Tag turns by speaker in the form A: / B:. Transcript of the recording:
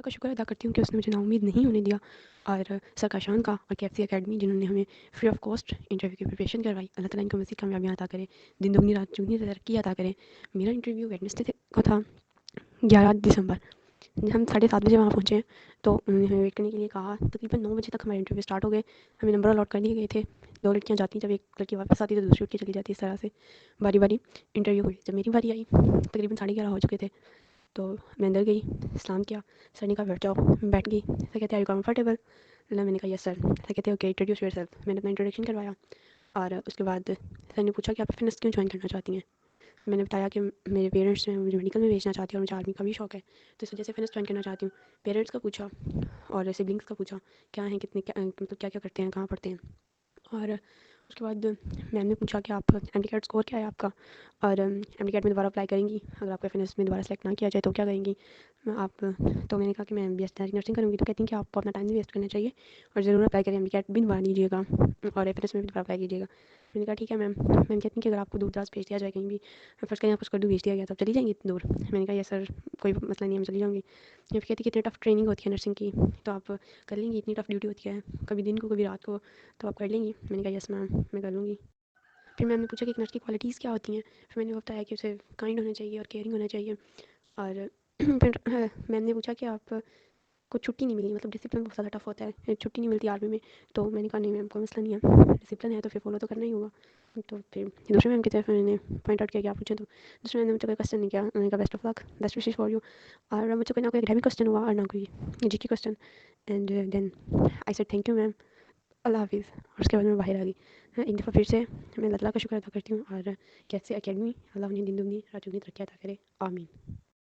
A: اللہ का शुक्र अदा करती हूँ कि उसने मुझे नाउम्मीद नहीं होने दिया, और सर काशान का और KFC एकेडमी जिन्होंने हमें फ्री ऑफ कॉस्ट इंटरव्यू की प्रिपरेशन करवाई, अल्लाह ताला इनको मज़ीद कामयाबियाँ अता करे, दिन दुगनी रात चौगनी तरक्की अता करे। मेरा इंटरव्यू वेडनेसडे को था, 11 दिसंबर। हम 7:30 बजे वहाँ पहुँचे हैं, तो उन्होंने हमें वेट करने के लिए कहा। तकरीबन 9 बजे तक हमारे इंटरव्यू स्टार्ट हो गए। हमें नंबर अलॉट कर दिए गए थे। 2 लड़कियाँ जाती, जब एक लड़की वापस आती तो दूसरी उठ के चली जाती, इस तरह से बारी बारी इंटरव्यू हुई। जब मेरी बारी आई तकरीबन 11:30 हो चुके थे, तो मैं अंदर गई, सलाम किया। सर ने कहा बैठ जाओ, मैं बैठ गई। सर कहते आर यू कंफर्टेबल? मैंने कहा यस सर। सर कहते ओके इंट्रोड्यूस योरसेल्फ। मैंने अपना इंट्रोडक्शन करवाया, और उसके बाद सर ने पूछा कि आप फिटनेस क्यों ज्वाइन करना चाहती हैं। मैंने बताया कि मेरे पेरेंट्स हैं, मुझे मेडिकल में भेजना चाहती हैं और मुझे आर्मी का भी शौक है, तो इस वजह से फिटनेस ज्वाइन करना चाहती हूँ। पेरेंट्स का पूछा और सिबलिंग्स का पूछा, क्या हैं, कितने क्या, मतलब क्या क्या करते हैं, कहाँ पढ़ते हैं। और उसके बाद मैम ने पूछा कि आप MD-CAT स्कोर क्या है आपका, और MD-CAT में दोबारा अप्लाई करेंगी, अगर आपका फिटनेस में दोबारा सेलेक्ट ना किया जाए तो क्या करेंगी आप। तो मैंने कहा कि मैं BS नर्सिंग करूँगी। तो कहती हैं कि आपको अपना टाइम नहीं वेस्ट करना चाहिए, और ज़रूर अप्लाई करें, MD-CAT भी दोबारा दीजिएगा और फिटनेस में भी दोबारा अप्लाई कीजिएगा। मैंने कहा ठीक है मैम। मैम कहती हैं कि अगर आपको दूर दराज भेज दिया जाए कहीं भी, फर्स्ट कहीं आपको स्कर्दू भेज दिया गया, तो आप चली जाएंगी इतनी दूर। मैंने कहा यस सर, कोई मसला नहीं है, मैं चली जाऊँगी। या फिर कहती कि इतनी टफ ट्रेनिंग होती है नर्सिंग की, तो आप कर लेंगी, इतनी टफ ड्यूटी होती है, कभी दिन को कभी रात को, तो आप कर लेंगी। मैंने कहा यस मैम, मैं कर लूँगी। फिर मैम ने पूछा कि एक नर्स की क्वालिटीज़ क्या होती हैं। फिर मैंने वो बताया कि उसे काइंड होना चाहिए और केयरिंग होना चाहिए। और फिर मैम ने पूछा कि आप को छुट्टी नहीं मिली, मतलब डिसिप्लिन बहुत ज़्यादा टफ होता है, छुट्टी नहीं मिलती आर्मी में। तो मैंने कहा नहीं मैम, कोई मसला नहीं है, डिसिप्लिन है तो फिर फॉलो तो करना ही होगा। तो फिर दूसरे मैम की तरफ मैंने पॉइंट आउट किया कि आप पूछें, तो दूसरे मैम ने मुझे कोई क्वेश्चन नहीं किया। उन्होंने कहा best of luck, best wishes for you. और मुझे कोई ना कोई हैवी क्वेश्चन हुआ और ना कोई GK question. And then I said thank you ma'am, अल्लाह हाफिज़, और उसके बाद मैं बाहर आ गई। एक दफ़ा फिर से मैं अल्लाह का शुक्र अदा करती हूँ, और कैसे एकेडमी, अल्लाह उन्हें दिन दुगनी रात चौगनी तरक्की अता करे, आमीन।